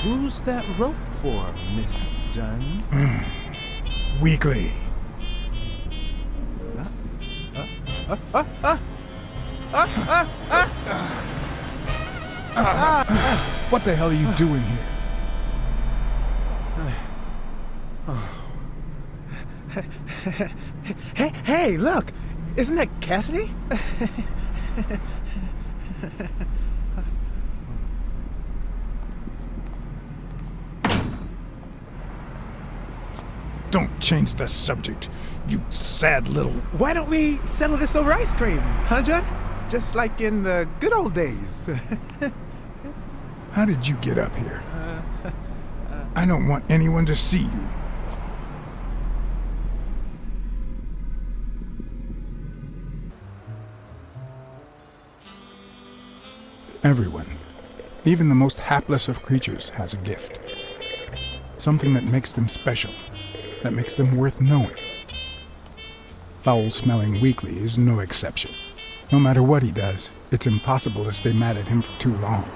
Who's that rope for, Miss Dunn? Weekly. What the hell are you doing here? Hey, look! Isn't that Cassidy? Don't change the subject, you sad little... Why don't we settle this over ice cream, huh, John? Just like in the good old days. How did you get up here? I don't want anyone to see you. Everyone, even the most hapless of creatures, has a gift. Something that makes them special, that makes them worth knowing. Foul-smelling Weekly is no exception. No matter what he does, it's impossible to stay mad at him for too long.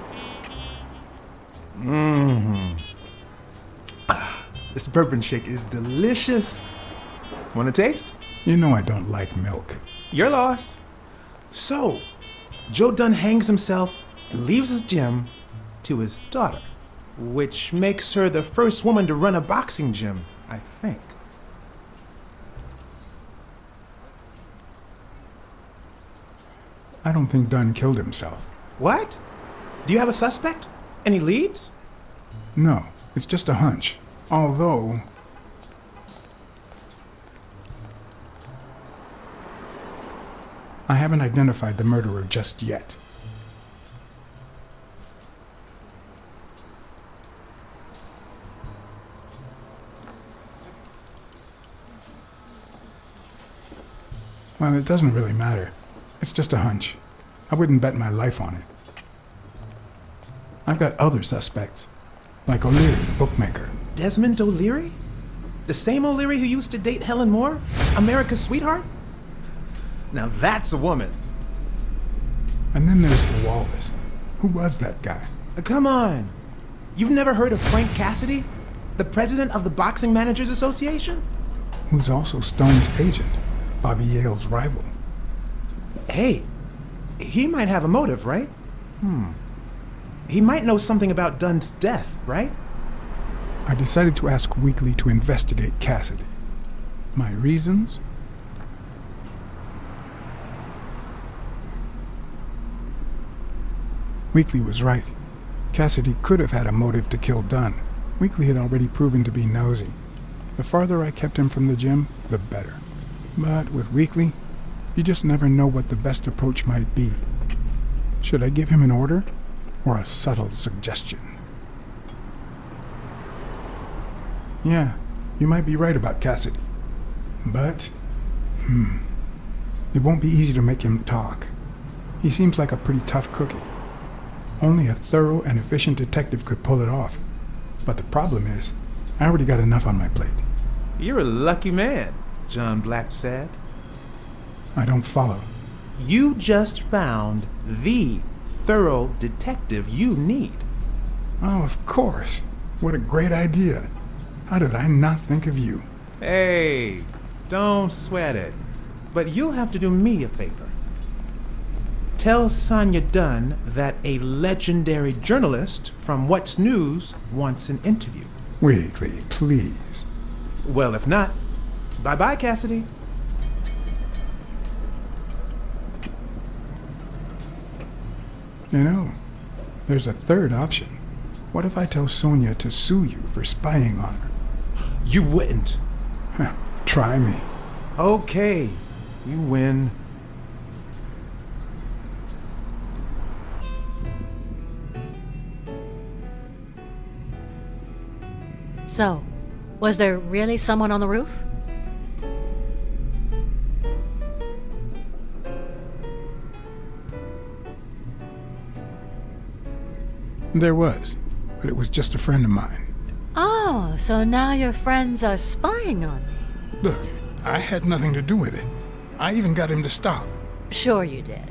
This bourbon shake is delicious. Want a taste? You know I don't like milk. Your loss. So, Joe Dunn hangs himself and leaves his gym to his daughter, which makes her the first woman to run a boxing gym, I think. I don't think Dunn killed himself. What? Do you have a suspect? Any leads? No, it's just a hunch. Although... I haven't identified the murderer just yet. Well, it doesn't really matter. It's just a hunch. I wouldn't bet my life on it. I've got other suspects, like O'Leary, the bookmaker. Desmond O'Leary? The same O'Leary who used to date Helen Moore? America's sweetheart? Now that's a woman. And then there's the Wallace. Who was that guy? Come on. You've never heard of Frank Cassidy? The president of the Boxing Managers Association? Who's also Stone's agent, Bobby Yale's rival. Hey, he might have a motive, right? He might know something about Dunn's death, right? I decided to ask Weekly to investigate Cassidy. My reasons? Weekly was right. Cassidy could have had a motive to kill Dunn. Weekly had already proven to be nosy. The farther I kept him from the gym, the better. But with Weekly, you just never know what the best approach might be. Should I give him an order, or a subtle suggestion? Yeah, you might be right about Cassidy. But, it won't be easy to make him talk. He seems like a pretty tough cookie. Only a thorough and efficient detective could pull it off. But the problem is, I already got enough on my plate. You're a lucky man, John Blacksad. I don't follow. You just found the thorough detective you need. Oh, of course. What a great idea. How did I not think of you? Hey, don't sweat it. But you'll have to do me a favor. Tell Sonia Dunn that a legendary journalist from What's News wants an interview. Weekly, please. Well, if not, bye-bye, Cassidy. You know, there's a third option. What if I tell Sonia to sue you for spying on her? You wouldn't. Try me. Okay, you win. So, was there really someone on the roof? There was, but it was just a friend of mine. Oh, so now your friends are spying on me. Look, I had nothing to do with it. I even got him to stop. Sure you did.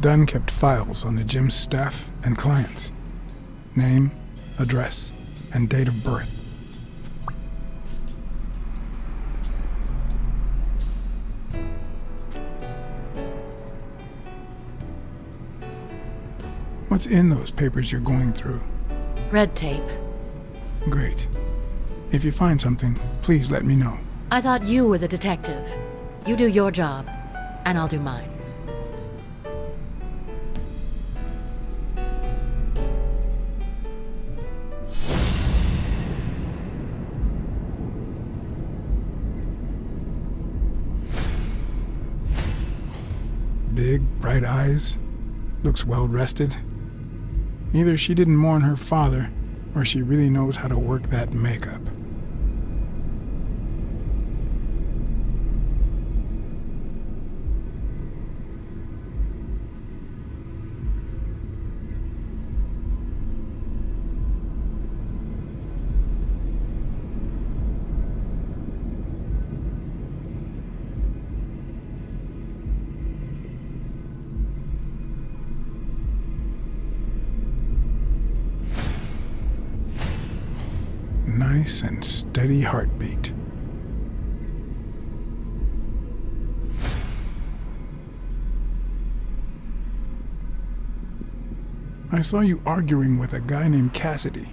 Dunn kept files on the gym's staff and clients. Name, address, and date of birth. What's in those papers you're going through? Red tape. Great. If you find something, please let me know. I thought you were the detective. You do your job, and I'll do mine. Big, bright eyes. Looks well rested. Either she didn't mourn her father, or she really knows how to work that makeup. Nice and steady heartbeat. I saw you arguing with a guy named Cassidy.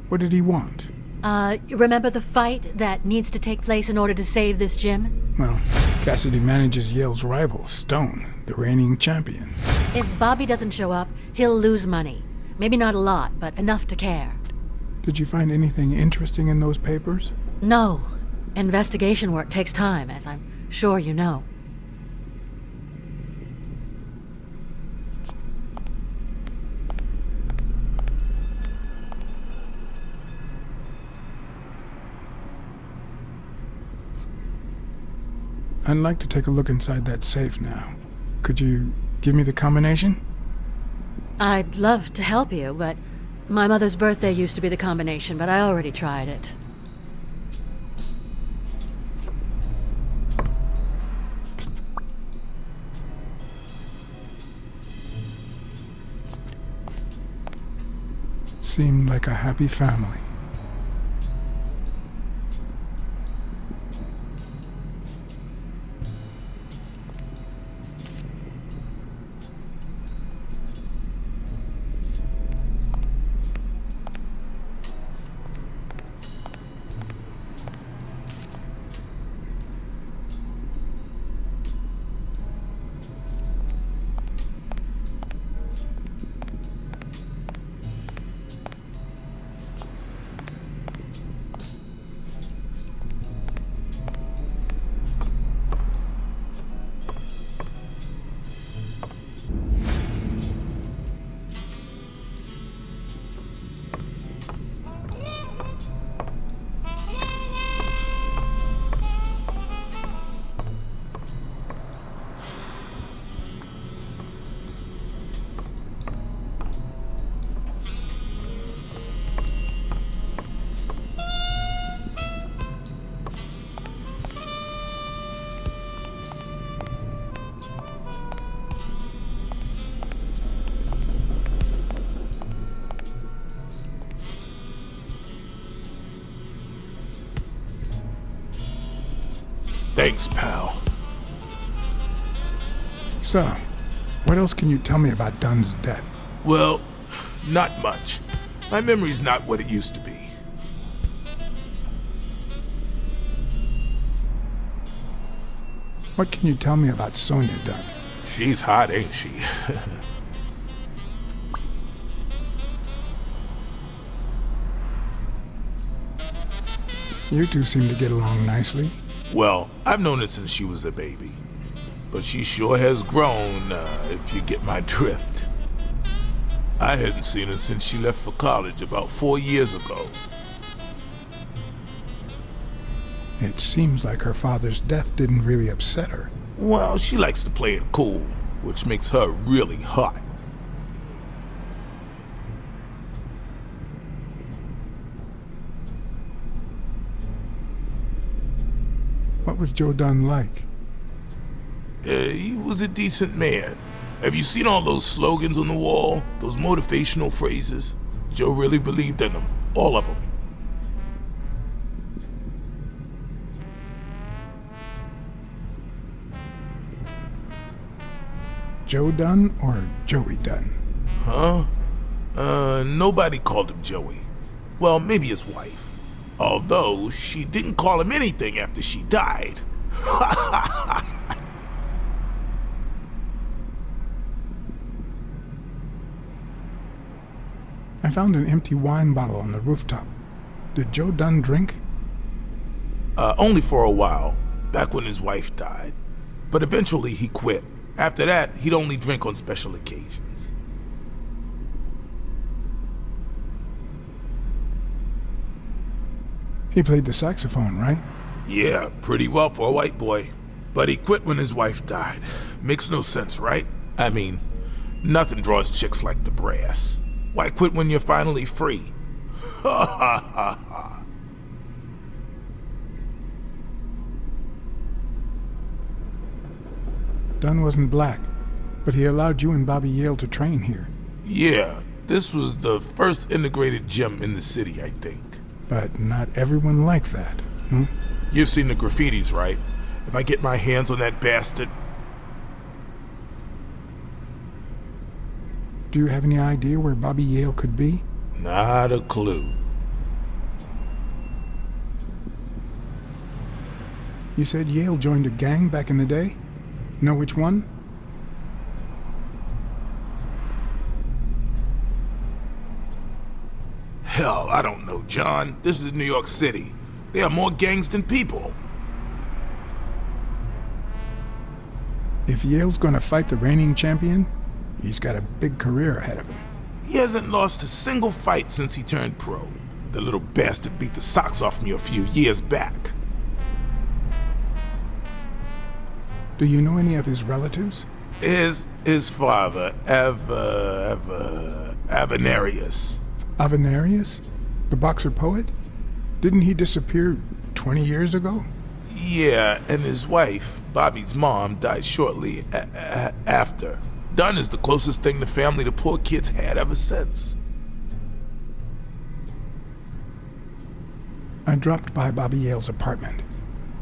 What did he want? You remember the fight that needs to take place in order to save this gym? Well, Cassidy manages Yale's rival, Stone, the reigning champion. If Bobby doesn't show up, he'll lose money. Maybe not a lot, but enough to care. Did you find anything interesting in those papers? No. Investigation work takes time, as I'm sure you know. I'd like to take a look inside that safe now. Could you give me the combination? I'd love to help you, but my mother's birthday used to be the combination, but I already tried it. Seemed like a happy family. Thanks, pal. So, what else can you tell me about Dunn's death? Well, not much. My memory's not what it used to be. What can you tell me about Sonia Dunn? She's hot, ain't she? You two seem to get along nicely. Well, I've known her since she was a baby. But she sure has grown, if you get my drift. I hadn't seen her since she left for college about 4 years ago. It seems like her father's death didn't really upset her. Well, she likes to play it cool, which makes her really hot. What was Joe Dunn like? He was a decent man. Have you seen all those slogans on the wall? Those motivational phrases? Joe really believed in them. All of them. Joe Dunn or Joey Dunn? Huh? Nobody called him Joey. Well, maybe his wife. Although, she didn't call him anything after she died. I found an empty wine bottle on the rooftop. Did Joe Dunn drink? Only for a while, back when his wife died. But eventually he quit. After that, he'd only drink on special occasions. He played the saxophone, right? Yeah, pretty well for a white boy. But he quit when his wife died. Makes no sense, right? I mean, nothing draws chicks like the brass. Why quit when you're finally free? Ha ha ha ha. Dunn wasn't black, but he allowed you and Bobby Yale to train here. Yeah, this was the first integrated gym in the city, I think. But not everyone liked that, hmm? You've seen the graffitis, right? If I get my hands on that bastard... Do you have any idea where Bobby Yale could be? Not a clue. You said Yale joined a gang back in the day? Know which one? Hell, I don't know, John. This is New York City. There are more gangs than people. If Yale's gonna fight the reigning champion, he's got a big career ahead of him. He hasn't lost a single fight since he turned pro. The little bastard beat the socks off me a few years back. Do you know any of his relatives? His father, Avenarius. Avenarius? The boxer poet? Didn't he disappear 20 years ago? Yeah, and his wife, Bobby's mom, died shortly after. Dunn is the closest thing the family to poor kids had ever since. I dropped by Bobby Yale's apartment.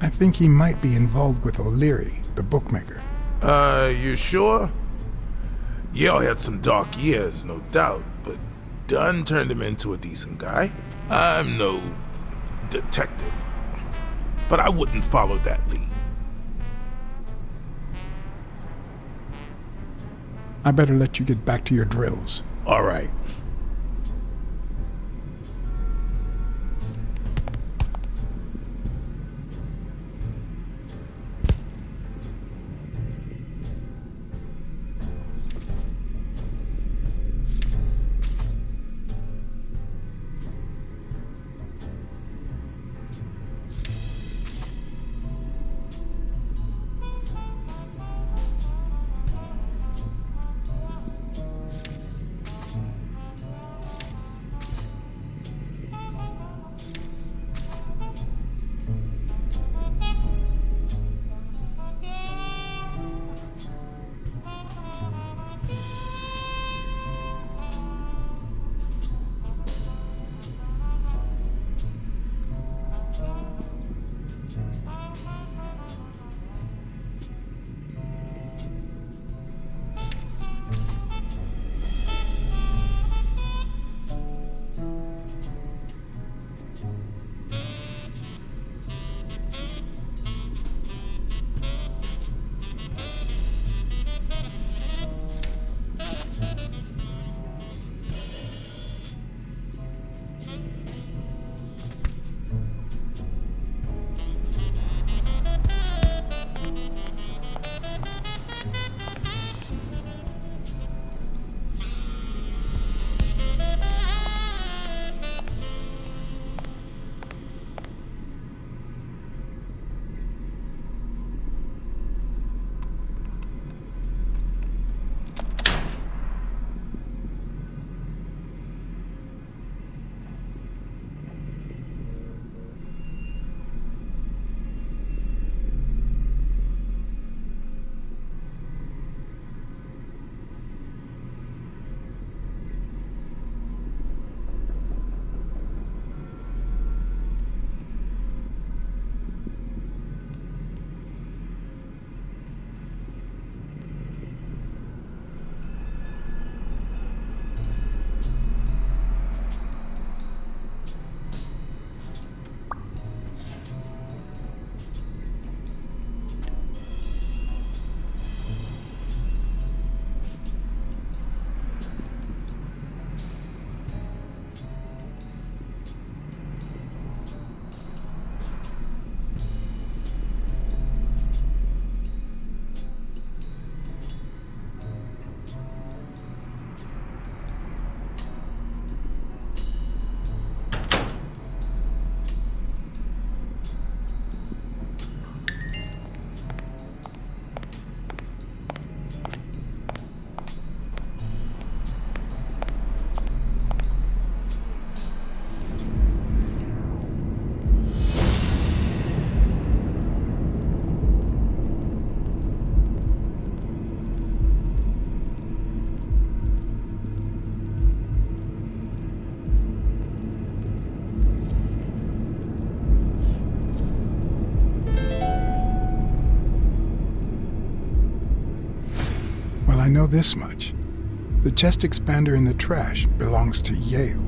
I think he might be involved with O'Leary, the bookmaker. You sure? Yale had some dark years, no doubt, but Dunn turned him into a decent guy. I'm no detective, but I wouldn't follow that lead. I better let you get back to your drills. All right. I know this much. The chest expander in the trash belongs to Yale.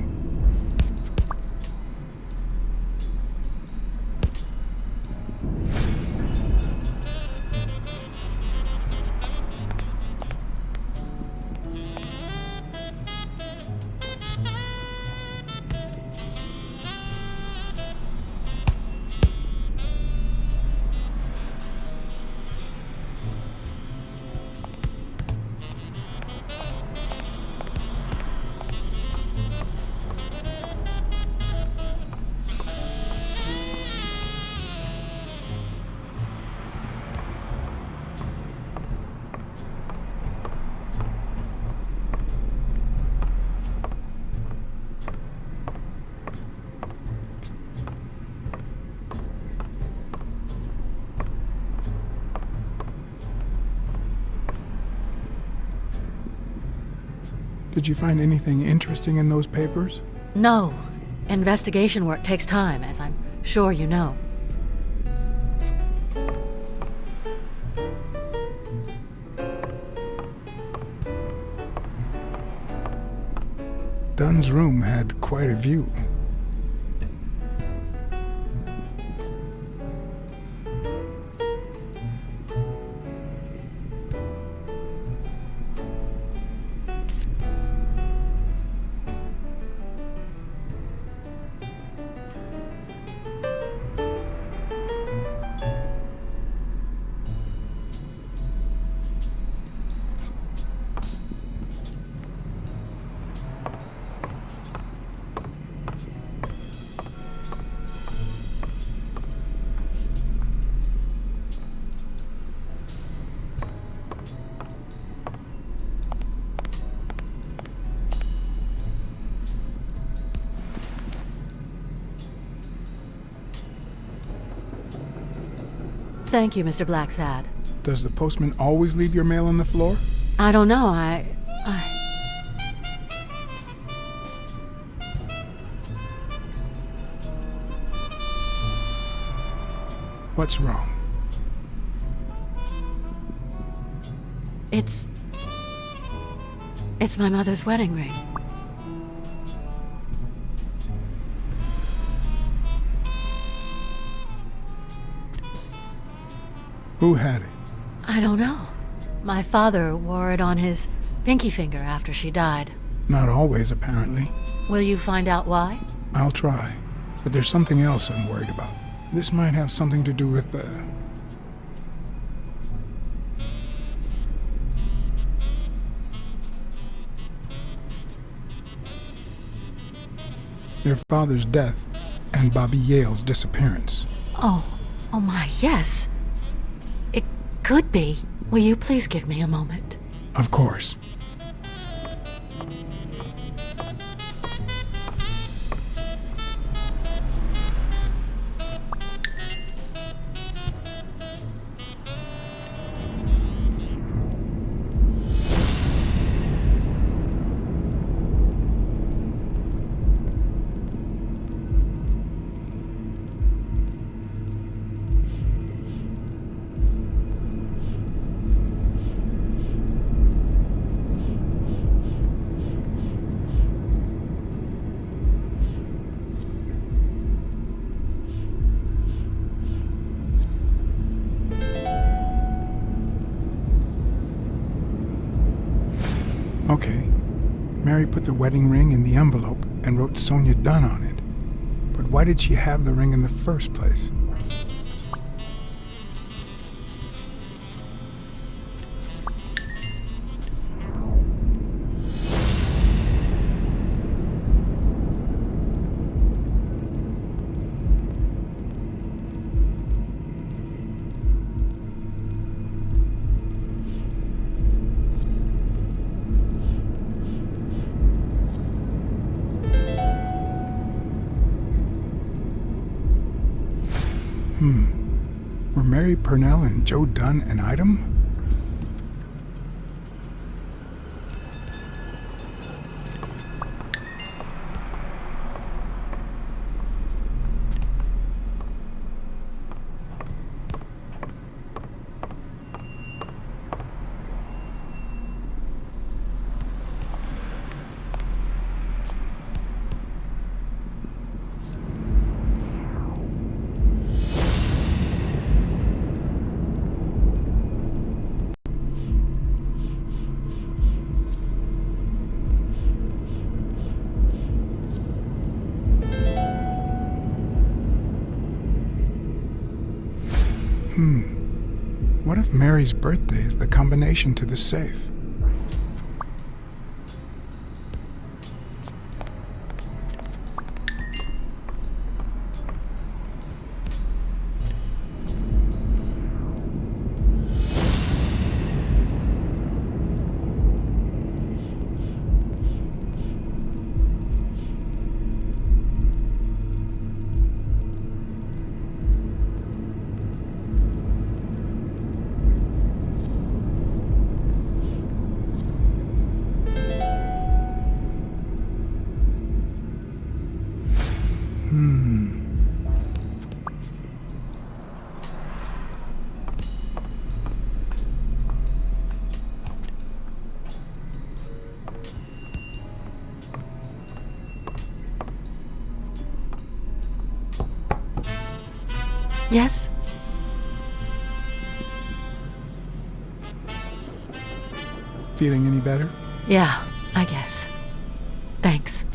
Did you find anything interesting in those papers? No. Investigation work takes time, as I'm sure you know. Dunn's room had quite a view. Thank you, Mr. Blacksad. Does the postman always leave your mail on the floor? I don't know, What's wrong? It's my mother's wedding ring. Who had it? I don't know. My father wore it on his pinky finger after she died. Not always, apparently. Will you find out why? I'll try. But there's something else I'm worried about. This might have something to do with your father's death and Bobby Yale's disappearance. Oh my, yes. It could be. Will you please give me a moment? Of course. Okay. Mary put the wedding ring in the envelope and wrote Sonia Dunn on it. But why did she have the ring in the first place? Were Mary Purnell and Joe Dunn an item? What if Mary's birthday is the combination to the safe? Yes? Feeling any better? Yeah, I guess. Thanks.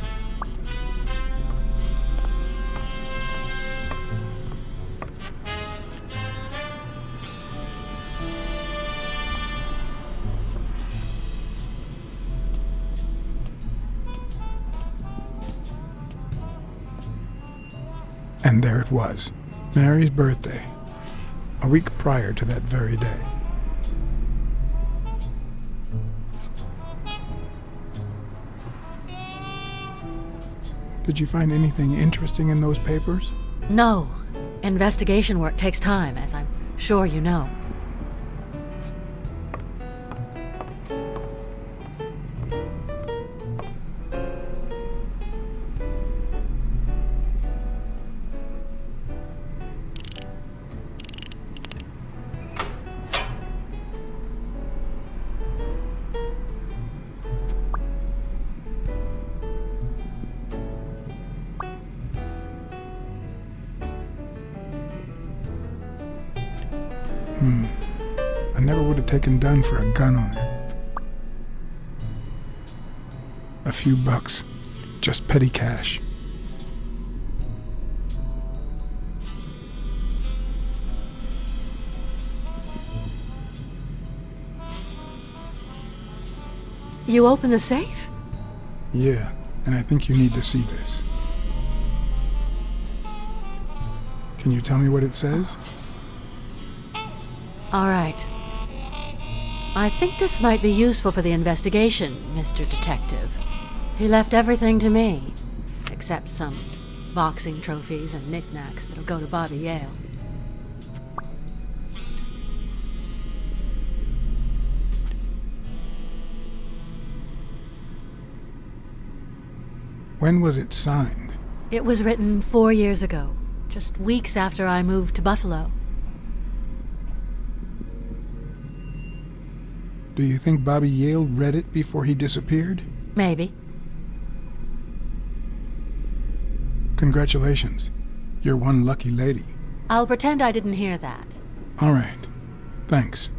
And there it was, Mary's birthday, a week prior to that very day. Did you find anything interesting in those papers? No. Investigation work takes time, as I'm sure you know. I never would have taken Dunn for a gun owner. A few bucks, just petty cash. You open the safe? Yeah, and I think you need to see this. Can you tell me what it says? All right. I think this might be useful for the investigation, Mr. Detective. He left everything to me, except some boxing trophies and knickknacks that'll go to Bobby Yale. When was it signed? It was written 4 years ago, just weeks after I moved to Buffalo. Do you think Bobby Yale read it before he disappeared? Maybe. Congratulations. You're one lucky lady. I'll pretend I didn't hear that. All right. Thanks.